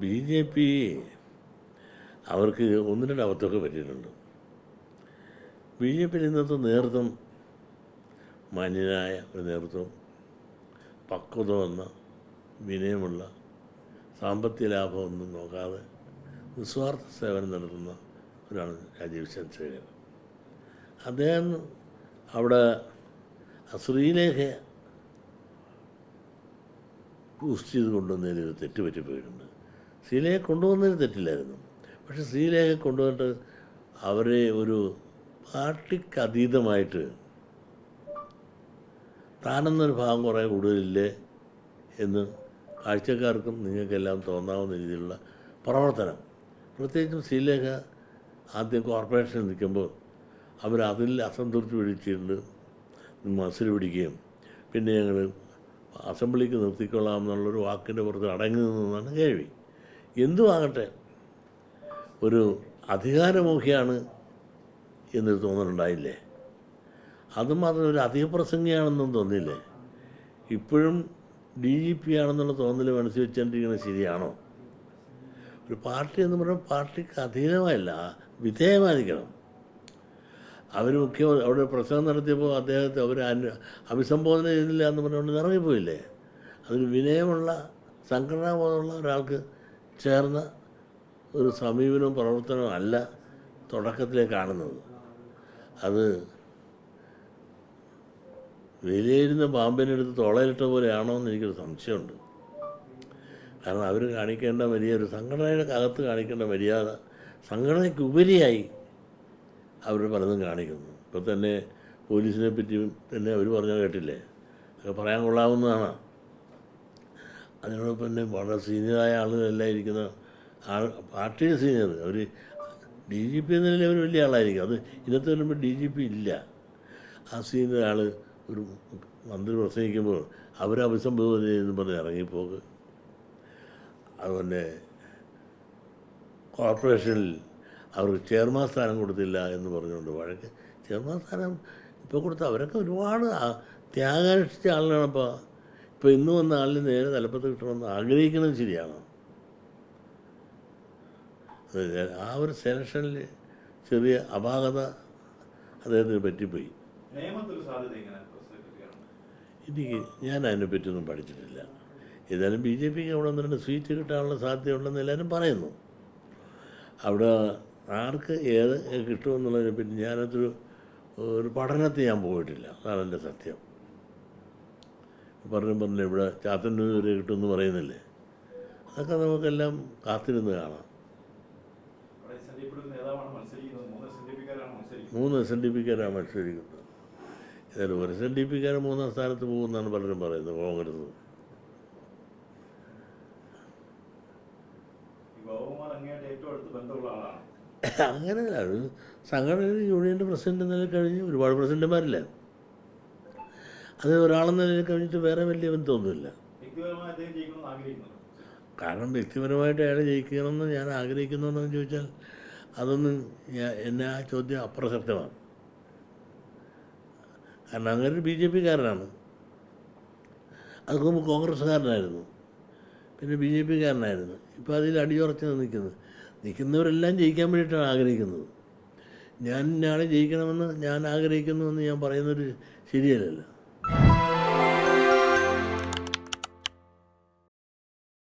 B J P അവർക്ക് ഒന്ന് രണ്ട് അബദ്ധമൊക്കെ പറ്റിയിട്ടുണ്ട്. ബി ജെ പിയിൽ ഇന്നത്തെ നേതൃത്വം മാന്യനായ ഒരു നേതൃത്വം, പക്വത വന്ന, വിനയമുള്ള, സാമ്പത്തിക ലാഭമൊന്നും നോക്കാതെ നിസ്വാർത്ഥ സേവനം നടത്തുന്ന ഒരാണ് രാജീവ് ചന്ദ്രശേഖർ. അദ്ദേഹം അവിടെ ശ്രീലേഖ ബൂസ്റ്റ് ചെയ്ത് കൊണ്ടുവന്നതിൽ ഒരു തെറ്റ് പറ്റിപ്പോയിട്ടുണ്ട്. ശ്രീലേഖ കൊണ്ടുവന്നതിന് തെറ്റില്ലായിരുന്നു, പക്ഷെ ശ്രീലേഖ കൊണ്ടുവന്നിട്ട് അവരെ ഒരു പാർട്ടിക്ക് അതീതമായിട്ട് താനെന്നൊരു ഭാഗം കുറേ കൂടുതലില്ലേ എന്ന് കാഴ്ചക്കാർക്കും നിങ്ങൾക്കെല്ലാം തോന്നാവുന്ന രീതിയിലുള്ള പ്രവർത്തനം. പ്രത്യേകിച്ചും ശ്രീലേഖ ആദ്യം കോർപ്പറേഷനിൽ നിൽക്കുമ്പോൾ അവരതിൽ അസംതൃപ്തി പിടിച്ചിട്ടുണ്ട്, മസിൽ പിടിക്കുകയും പിന്നെ ഞങ്ങൾ അസംബ്ലിക്ക് നിർത്തിക്കൊള്ളാം എന്നുള്ളൊരു വാക്കിൻ്റെ പുറത്ത് അടങ്ങി നിന്നാണ് കേൾവി. എന്തുമാകട്ടെ ഒരു അധികാരമോഹിയാണ് എന്നൊരു തോന്നലുണ്ടായില്ലേ? അതുമാത്രം ഒരു അധികപ്രസംഗിയാണെന്നും തോന്നിയില്ലേ? ഇപ്പോഴും ഡി ജി പി ആണെന്നുള്ള തോന്നൽ മനസ്സിൽ വെച്ചുകൊണ്ടിരിക്കുന്നത് ശരിയാണോ? ഒരു പാർട്ടി എന്ന് പറയുമ്പോൾ പാർട്ടിക്ക് അധീനമായല്ല, വിധേയമായിരിക്കണം. അവർ അവിടെ പ്രസംഗം നടത്തിയപ്പോൾ അദ്ദേഹത്തെ അവർ അഭിസംബോധന ചെയ്തില്ല എന്ന് പറഞ്ഞുകൊണ്ട് ഇറങ്ങിപ്പോയില്ലേ? അതൊരു വിനയമുള്ള, സംഘടനാബോധമുള്ള ഒരാൾക്ക് ചേർന്ന ഒരു സമീപനവും പ്രവർത്തനവും അല്ല തുടക്കത്തിലേ കാണുന്നത്. അത് വിലയിരുന്ന പാമ്പിനെടുത്ത് തോളയിലിട്ട പോലെയാണോ എന്ന് എനിക്കൊരു സംശയമുണ്ട്. കാരണം അവർ കാണിക്കേണ്ട മര്യാദ, ഒരു സംഘടനയുടെ അകത്ത് കാണിക്കേണ്ട മര്യാദ സംഘടനയ്ക്ക് ഉപരിയായി അവർ പലതും കാണിക്കുന്നു. ഇപ്പോൾ തന്നെ പോലീസിനെ പറ്റി തന്നെ അവർ പറഞ്ഞാൽ കേട്ടില്ലേ? അതൊക്കെ പറയാൻ കൊള്ളാവുന്നതാണ്. അതിനോടൊപ്പം തന്നെ വളരെ സീനിയറായ ആളുകളെല്ലാം ഇരിക്കുന്ന പാർട്ടിയുടെ സീനിയർ, അവർ ഡി ജി പി എന്നതിൽ അവർ വലിയ ആളായിരിക്കും. അത് ഇന്നത്തെ വരുമ്പോൾ ഡി ജി പി ഇല്ല. ആ സീനിയർ ആൾ ഒരു മന്ത്രി പ്രസംഗിക്കുമ്പോൾ അവർ അഭിസംബോധന ചെയ്യുന്നു പറഞ്ഞ് ഇറങ്ങിപ്പോക്ക്. അതുപോലെ കോർപ്പറേഷനിൽ അവർ ചെയർമാൻ സ്ഥാനം കൊടുത്തില്ല എന്ന് പറഞ്ഞുകൊണ്ട് വഴക്ക്. ചെയർമാൻ സ്ഥാനം ഇപ്പോൾ കൊടുത്ത അവരൊക്കെ ഒരുപാട് ത്യാഗാനുഷ്ഠിച്ച ആളുകളാണ്. ഇപ്പോൾ ഇന്ന് വന്ന ആളിന് നേരെ തലപ്പത്ത് കിട്ടണമെന്ന് ആഗ്രഹിക്കുന്നത് ശരിയാണ്. ആ ഒരു സെലക്ഷനിൽ ചെറിയ അപാകത അദ്ദേഹത്തിന് പറ്റിപ്പോയി. ഞാൻ അതിനെപ്പറ്റിയൊന്നും പഠിച്ചിട്ടില്ല. ഏതായാലും ബി ജെ പിക്ക് അവിടെ 1-2 സീറ്റ് കിട്ടാനുള്ള സാധ്യതയുണ്ടെന്ന് എല്ലാവരും പറയുന്നു. അവിടെ ആർക്ക് ഏത് കിട്ടുമെന്നുള്ളതിനെപ്പറ്റി ഞാനതൊരു പഠനത്തിൽ ഞാൻ പോയിട്ടില്ല. അതാണ് എൻ്റെ സത്യം. പറഞ്ഞില്ല ഇവിടെ ചാത്തന്നൂർ വരെ കിട്ടുമെന്ന് പറയുന്നില്ലേ? അതൊക്കെ നമുക്കെല്ലാം കാത്തിരുന്ന് കാണാം. 3 SNDPക്കാരാണ് മത്സരിക്കുന്നത്. ഏതായാലും ഒരു SNDPക്കാരൻ 3-ാം സ്ഥാനത്ത് പോകുമെന്നാണ് പലരും പറയുന്നത്. കോൺഗ്രസ് അങ്ങനെയല്ല, ഒരു സംഘടന യൂണിയൻ്റെ പ്രസിഡന്റ് നിലയിൽ കഴിഞ്ഞ് ഒരുപാട് പ്രസിഡന്റുമാരില്ല. അത് ഒരാളെന്ന നിലയിൽ കഴിഞ്ഞിട്ട് വേറെ വലിയ ബന്ധമൊന്നുമില്ല. കാരണം വ്യക്തിപരമായിട്ട് അയാൾ ജയിക്കണമെന്ന് ഞാൻ ആഗ്രഹിക്കുന്നുവെന്ന് ചോദിച്ചാൽ അതൊന്നും എന്നെ ആ ചോദ്യം അപ്രസക്തമാണ്. കാരണം അങ്ങനെ ബി ജെ പിക്കാരനാണ്, അത് മുമ്പ് കോൺഗ്രസ്സുകാരനായിരുന്നു, പിന്നെ ബി ജെ പിക്കാരനായിരുന്നു. ഇപ്പോൾ അതിൽ അടിയുറച്ച് നിൽക്കുന്നവരെല്ലാം ജയിക്കാൻ വേണ്ടിയിട്ടാണ് ആഗ്രഹിക്കുന്നത്. ഞാൻ ഇന്നയാളെ ജയിക്കണമെന്ന് ഞാൻ ആഗ്രഹിക്കുന്നുവെന്ന് ഞാൻ പറയുന്നൊരു ശരിയല്ലല്ലോ.